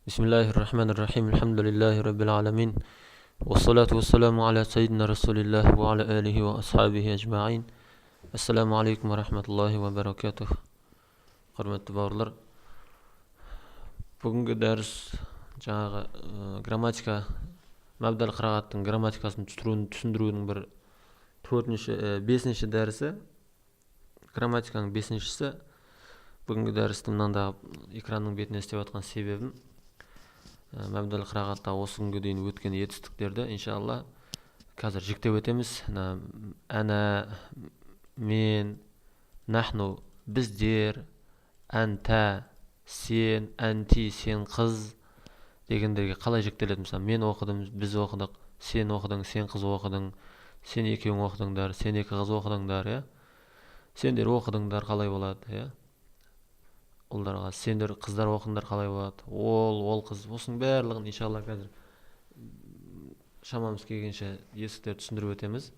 بسم الله الرحمن الرحيم الحمد لله رب العالمين والصلاة والسلام على سيدنا رسول الله وعلى آله وأصحابه أجمعين. Assalamu alaikum wa rahmatullahi wa barakatuh. Hörmetli baular. Bugünkü ders жаңағы грамматика, мабдал қырағаттың грамматикасын түсіндірудің бір 5-ші дәрісі. Грамматиканың 5-шісі. Бүгінгі дәрістің мынандай экранның бетіне істеп жатқан себебім мабдал қырағатта осы күнге дейін өткен етістіктерді иншалла қазір жіктеп өтеміз. Ана, мен, нахну, біздер, анта, сен, анти, сен қыз дегендерге қалай жіктеледі? Мысалы, мен оқыдым, біз оқыдық, сен оқыдың, сен қыз оқыдың, сен екеуің оқыдыңдар, сен екі қыз оқыдыңдар, сендер оқыдыңдар қалай болады, ұлдарға сендер қыздар оқыңдар қалай болады, ол қыз, осының барлығын иншалла қазір шамамыз келгенше есіктерді түсіндіріп өтеміз.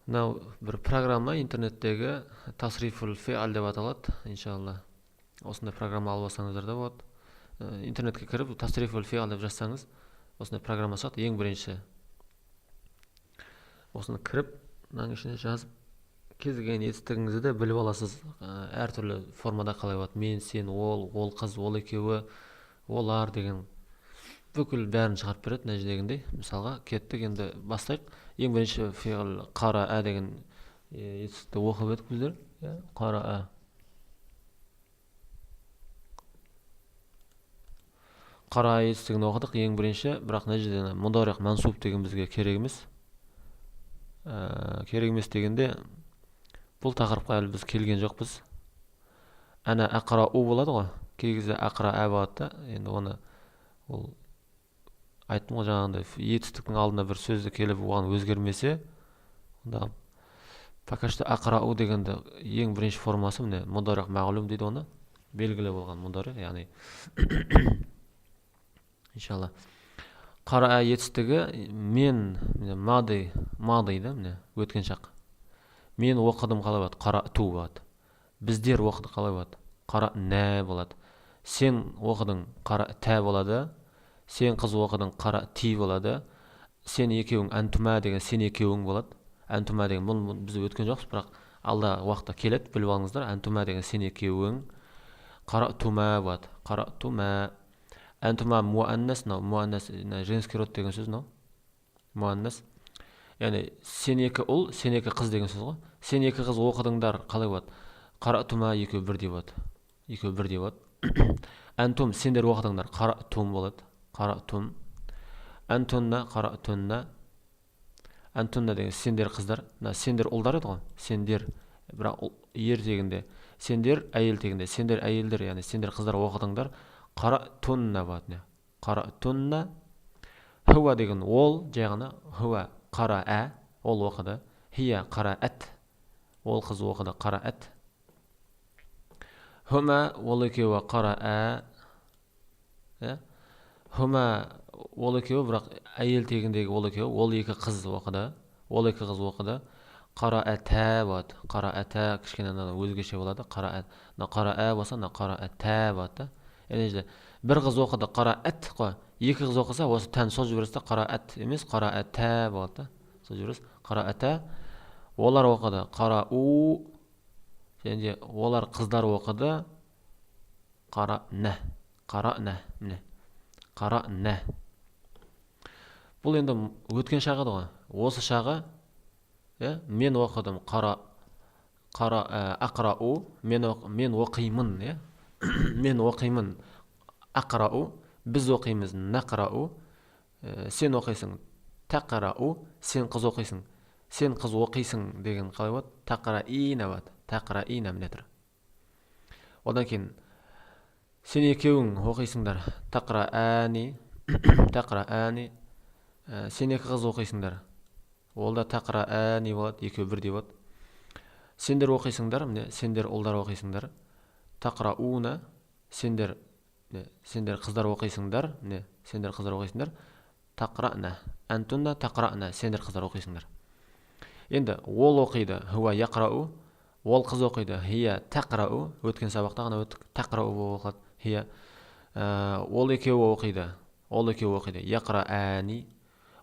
Мынау бір программа интернеттегі тасрифул фиал деп аталады, иншалла. Осындай программа алып алсаңыздар да болады. Интернетке кіріп тасрифул фиал деп жазсаңыз, осындай программа шығады. Ең бірінші осыны кіріп, мынаның ішіне жазып, кез келген етістігіңізді де біліп аласыз. Әртүрлі формада қалай болады. Мен, сен, ол қыз, ол екеуі, олар деген бүкіл бәрін шығарып береді мына жердегіндей. Мысалға кеттік, енді бастайық. Ең бірінші фиғыл қара деген етістікті оқып едік біздер. Қара қара етістігін оқыдық ең бірінші, бірақ мына жерде мұдариқ мансуб деген бізге керек емес. Керек емес дегенде бұл тақырыпқа әлі біз келген жоқпыз. Ана ақрау болады ғой. Кей кезде ақра болады да. Енді оны ол айттым ғой жаңағындай етістіктің алдына бір сөзді келіп оған өзгермесе, онда пока что ақрау дегенде ең бірінші формасы міне мұдариқ мағлум дейді оны. Белгілі болған мұдариқ, яғни иншалла. Қара етістігі мен мады да, міне өткен шақ. Мен оқыдым қалай болады? Қара ту болады. Біздер оқыдық қалай болады? Қара нә болады. Сен оқыдың қара тә болады. Сен қыз оқыдың қара ти болады. Сен екеуің әнтума деген сен екеуің болады. Әнтума деген бұл біз өткен жоқпыз, бірақ алда уақытта келеді, біліп алыңыздар. Әнтума деген сен екеуің. Қара тума болады. Қара тума. Әнтума муаннас, муаннас женский род деген сөз, муаннас. Яғни сен екі ұл, сен екі қыз деген сөз ғой. Сен екі қыз оқыдыңдар қалай болады? Қаратума екеуі бірдей болады. Екеуі бірдей болады. Әнтум сендер оқыдыңдар, қаратум болады. Қаратум. Әнтунна, қаратунна. Әнтунна деген сендер қыздар. Сендер ұлдар еді ғой. Сендер, бірақ ер тегінде. Сендер әйел тегінде. Сендер әйелдер, яғни сендер қыздар оқыдыңдар. Қаратунна болады. Қаратунна. Хуа деген ол жағына, хуа қара ол оқыды. Хия қара ол қыз оқыды қара Хума ол екеуі қара Хума ол екеуі, бірақ әйел тегіндегі ол екеуі, ол екі қыз оқыды. Ол екі қыз оқыды. Қара болады. Қара кішкене өзгеше болады. Қара болса, қара болады. Яғни бір қыз оқыды қара қой. Екі қыз оқыса, осы тән сол жіберісті қара емес, қара болады. Сол жіберіс қара Олар оқыды қара және олар қыздар оқыды қара нә. Қара нә. Бұл енді өткен шағы ғой. Осы шағы мен оқыдым ақрау, мен оқимын, мен оқимын ақрау, біз оқимыз нақрау, сен оқисың тақрау, сен қыз оқисың, сен қыз оқисың деген қалай болады? Тақраина болады. Тақраина міне тұр. Одан кейін сен екеуің оқисыңдар тақраани, сен екі қыз оқисыңдар. Ол да тақраани болады, екеуі бірдей болады. Сендер оқисыңдар, міне сендер ұлдар оқисыңдар. Тақрауна, сендер қыздар оқисыңдар, сендер қыздар оқисыңдар. Тақрана, әнтунна тақрана, сендер қыздар оқисыңдар. Енді ол оқиды, хуа яқрау, ол қыз оқиды, хия тақрау, өткен сабақта ғана өттік, тақрау болып оқылады, хия Ол екеуі оқиды. Ол екеуі оқиды. Яқраәни.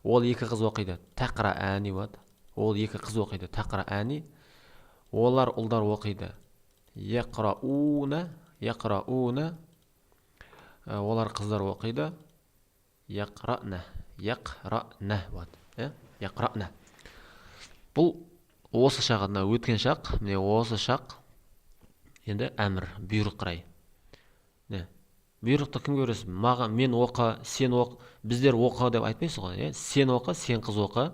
Ол екі қыз оқиды. Тақраәни болады. Ол екі қыз оқиды. Тақраәни. Олар ұлдар оқиды. Яқрауна. Яқрауна. Олар қыздар оқиды. Яқрана. Яқрана болады. Яқрана. Бұл осы шағына өткен шақ. Міне осы шақ. Енді әмір, бұйрық қарай. Бұйрықты кім көресіз? Маған мен оқы, сен оқы, біздер оқы деп айтпайсыз ғой. Сен оқы, сен қыз оқы,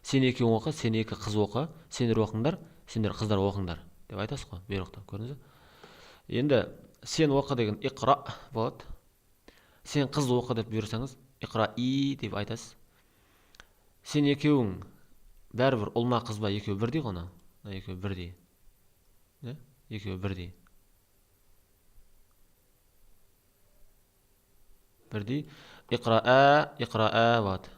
сен екеуің оқы, сен екі қыз оқы, сендер оқыңдар, сендер қыздар оқыңдар деп айтасыз ғой бұйрықты. Көрдіңіз бе? Енді сен оқы деген иқра болады. Сен қыз оқы деп бұйырсаңыз, иқраи деп айтасыз. Сен екеуің бәрібір ұл ма қыз ба екеуі бірдей ғой. Екеуі бірдей. Екеуі бірдей. Бірдей. Иқраә болады.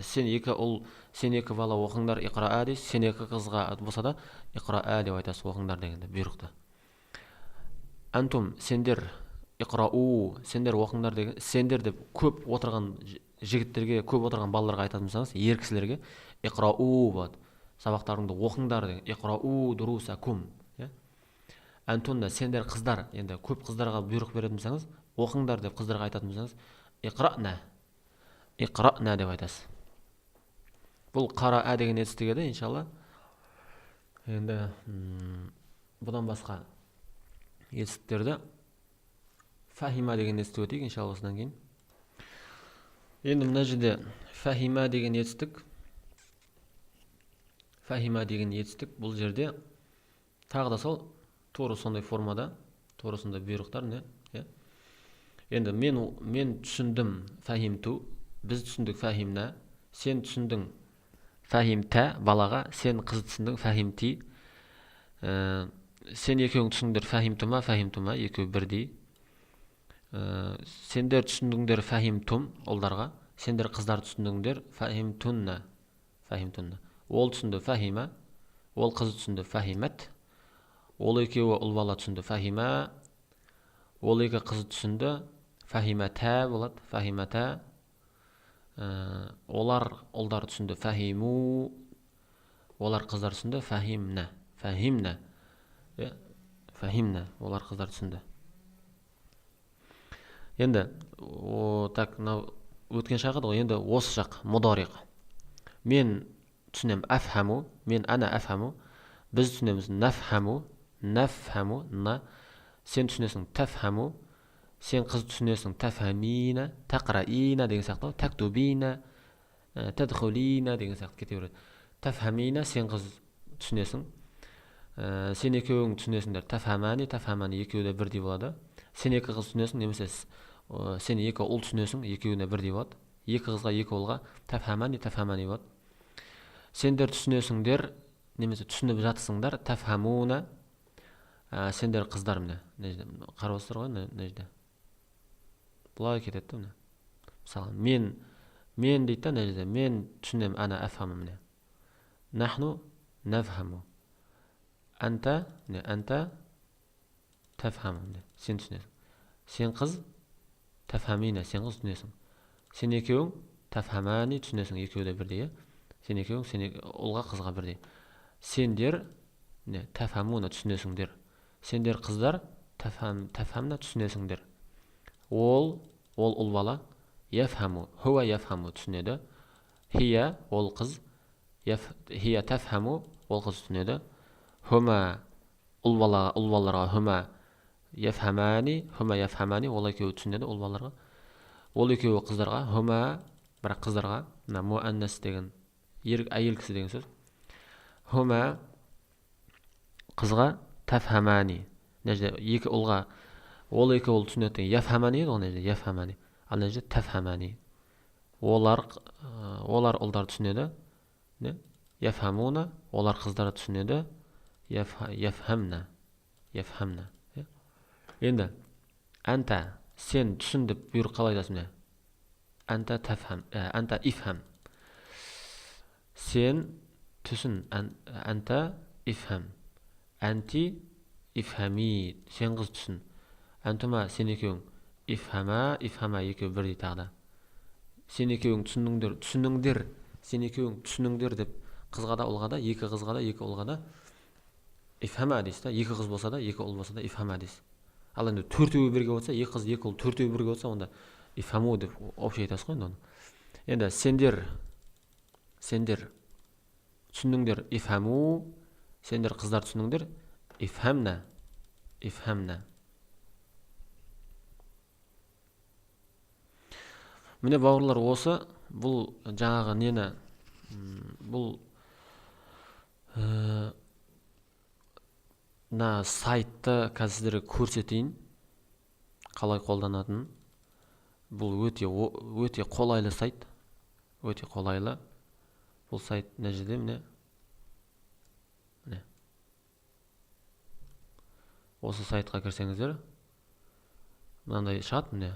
Сен екі ұл, сен екі бала оқыңдар иқраә дейсіз. Сен екі қызға болса да иқраә деп айтасыз, оқыңдар дегенде бұйрықты. Антум, сендер иқрау, сендер оқыңдар деген, сендер деп көп отырған жігіттерге, көп отырған балаларға айтатын болсаңыз, ер кісілерге иқрау болады. Сабақтарыңды оқыңдар деген. Иқрау дурусакум. Антунна, сендер қыздар, енді көп қыздарға бұйрық беретін болсаңыз, оқыңдар деп қыздарға айтатын болсаңыз, иқрана. Иқрана деп айтасыз. Бұл қараа деген етістігеді, иншалла. Енді бұдан басқа етістіктерді фахима деген етістік өтейік, иншалла осыдан кейін. Енді мына жерде фахима деген етістік. Фахима деген етістік бұл жерде тағы да сол тура сондай формада, тура сондай бұйрықтар, не? Енді мен түсіндім, фахимту, біз түсіндік фахимна, сен түсіндің фахимта балаға, сен қыз түсіндің фахимти, сен екеуің түсіндіңдер фахимтума, екеуі бірдей. Сендер түсіндіңдер фахимтум ұлдарға, сендер қыздар түсіндіңдер фахимтунна. Ол түсінді фахима, ол қыз түсінді фахимат, ол екеуі ұл бала түсінді фахима, ол екі қыз түсінді фахимата болады, фахимата. Олар ұлдар түсінді фахиму, олар қыздар түсінді фахимна. Фахимна, олар қыздар түсінді. Енді так өткен шақыды ғой, енді осы шақ мұдариқ. Мен түсінем афхаму, мен ана афхаму, біз түсінеміз нафхаму, сен түсінесің тафхаму, сен қыз түсінесің тафхамина, тақраина деген сияқты, тактубина, тадхулина деген сияқты кете береді. Тафхамина, сен қыз түсінесің, сен екеуің түсінесіңдер тафхамани, екеуі де бірдей болады. Сен екі қыз түсінесің, немесе сен екі ұл түсінесің, екеуіне бірдей болады. Екі қызға, екі ұлға тафхамани болады. Сендер түсінесіңдер, немесе түсініп жатсыңдар, тафхамуна, сендер қыздар міне. Қарап отырсыздар ғой, нәжде. Бұлай кетеді міне. Мысалы, мен дейді да нәжде, мен түсінем, ана афхаму міне. Нахну нафхаму. Анта тафхаму міне. Сен түсінесің. Сен қыз тафхамина, сен қыз түсінесің. Сен екеуің тафхамани түсінесің, екеуі де бірдей. Сен екеуің, ұлға қызға бірдей. Сендер тафхамуна түсінесіңдер. Сендер қыздар тафхамна түсінесіңдер. Ол ұл бала яфхаму, хуа яфхаму түсінеді. Хия, ол қыз, хия тафхаму, ол қыз түсінеді. Хума, ұл балаларға хума яфхамани, ол екеуі түсінеді ұл балаларға. Ол екеуі қыздарға, хума, бірақ қыздарға, муаннас деген, әйел кісі деген сөз. Хума, қызға тафхамани, екі ұлға, ол екі ұл түсінеді, яфхамани еді, ол яфхамани, ал тафхамани. Олар ұлдар түсінеді, яфхамуна, олар қыздар түсінеді, яфхамна. Енді, анта, сен түсін деп бұйрық қалай айтасың? Анта ифхам. Сен түсін, анта ифхам. Анти ифхами, сен қыз түсін. Антума, сен екеуің ифхама екеуі бірдей тағы да. Сен екеуің түсініңдер, сен екеуің түсініңдер деп қызға да ұлға да, екі қызға да, екі ұлға да ифхама дейсіз да, екі қыз болса да, екі ұл болса да ифхама дейсіз. Ал енді төртеуі бірге болса, екі қыз, екі ұл, төртеуі бірге болса, онда ифхаму деп общий айтасыз ғой енді оны. Енді сендер түсініңдер, ифхаму, сендер қыздар түсініңдер, ифхамна. Міне бауырлар, осы бұл жаңағы нені, бұл мына сайтты қазір сіздерге көрсетейін, қалай қолданатынын. Бұл өте қолайлы сайт, өте қолайлы. Бұл сайт мына жерде міне осы сайтқа кірсеңіздер, мынандай шығады, міне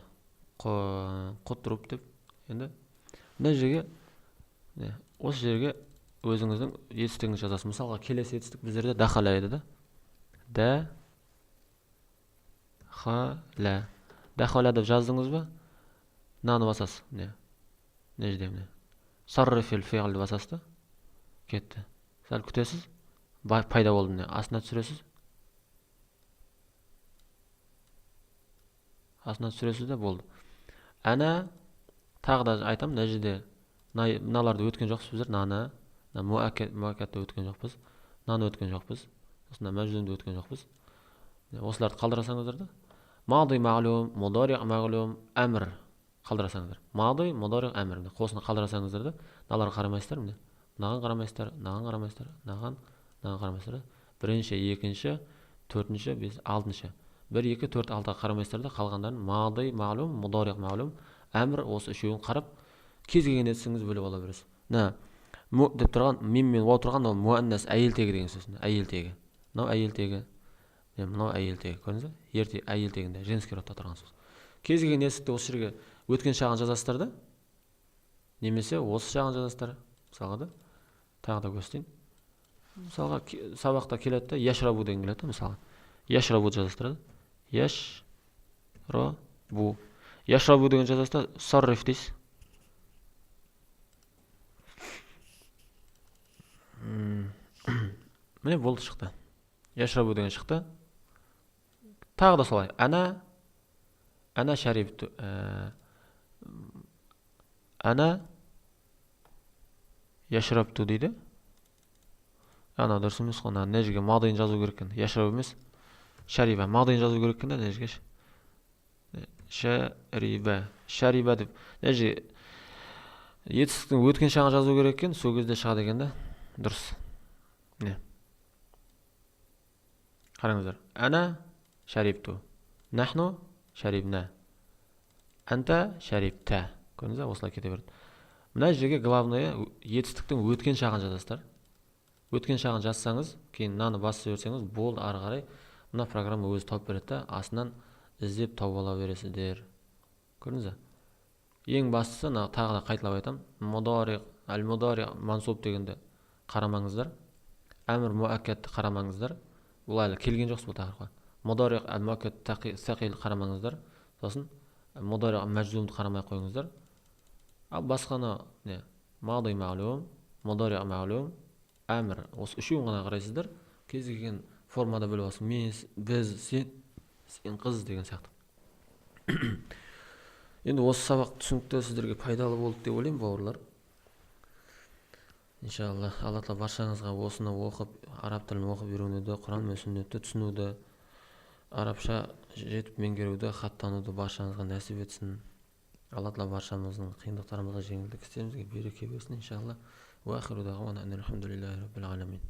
құтырып деп. Енді мына жерге, осы жерге өзіңіздің етістігіңізді жазасыз. Мысалға келесі етістік біздерде дахала еді да. Дахала деп жаздыңыз ба? Мынаны басасыз. Мына жерде міне саррифил фиғл деп басасыз да. Кетті. Сәл күтесіз. Пайда болды, міне астына түсіресіз. Астына түсіресіз де болды. Әна, тағы да айтам, мына жерде мыналарды өткен жоқпыз біздер. Наны, муаккатты өткен жоқпыз. Наны өткен жоқпыз. Осында мәжзумды өткен жоқпыз. Осыларды қалдырасаңыздар да. Мади мағлум, мудари мағлум, әмір қалдырасаңыздар. Мади, мудари, әмір. Қосына қалдырасаңыздар да, мыналарға қарамайсыздар, міне. Мынаған қарамайсыздар, мынаған қарамайсыздар, мынаған қарамайсыздар. Бірінші, екінші, төртінші, бес, алтыншы. 1, 2, 4, 6-ға қарамайсыздар да, қалғандарын мади мағлум, мудари мағлум, әмір, осы үшеуін қарап, кез келген етсіңіз бөліп ала бересіз. Му деп тұрған, миммен отырған, ол муаннас әйел тегі деген сөз. Әйел тегі. Мынау әйел тегі. Мынау әйел тегі. Көрдіңіз бе? Ерте әйел тегінде женский родта тұрған сөз. Кез келген етістікті осы жерге өткен шағын жазасыздар да, немесе осы шағын жазасыздар. Мысалға да, тағы да көрсетейін. Мысалға сабақта келеді да, яшрабу деген келеді да, мысалға. Яшрабу жазасыздар да. Яшрабу деген жазасыздар, сарриф дейсіз. Міне болды, шықты. Яшрабу деген шықты. Тағы да солай. Ана шарибту. Ана яшрабту дейді. Ана дұрыс емес қой. Мына жерге мадиын жазу керек екен. Яшрабу емес. Шариба. Мадиын жазу керек екен да, мына жерге. Шариба деп. Мына жерге етістіктің өткен шағын жазу керек екен, сол кезде шығады екен да. Дұрыс. Міне. Қараңыздар. Ана шарибту. Нахну шарибна. Анта шарибта. Көрдіңіз бе? Осылай кете берді. Мына жерге главное етістіктің өткен шағын жазасыздар. Өткен шағын жазсаңыз, кейін мынаны басып жіберсеңіз, болды, ары қарай мына программа өзі тауып береді да, астынан іздеп тауып ала бересіздер. Көрдіңіз бе? Ең бастысы, тағы да қайталап айтам, мудари, аль-мудари мансуб дегенде қарамаңыздар. Әмір муаккатты қарамаңыздар. Бұл әлі келген жоқсыз бұл тақырыпқа. Мудари аль-муаккат сақил қарамаңыздар. Сосын мудари мәжзумды қарамай қойыңыздар. Ал басқаны не? Мади мағлум, мудари мағлум, әмір. Осы үшеуін ғана қарайсыздар. Кез келген формада бөліп алсын. Мен, біз, сен қыз деген сияқты. Енді осы сабақ түсінікті, сіздерге пайдалы болды деп ойлаймын, бауырлар. Иншалла, Алла тағала баршаңызға осыны оқып, араб тілін оқып үйренуді, Құран мен сүннетті түсінуді, арабша жетіп меңгеруді, хаттануды баршаңызға нәсіп етсін. Алла тағала баршамыздың қиындықтарымызға жеңілдік істерімізге береке берсін, иншалла. Уа ахиру дағуана анил хамдулиллахи раббил аламин.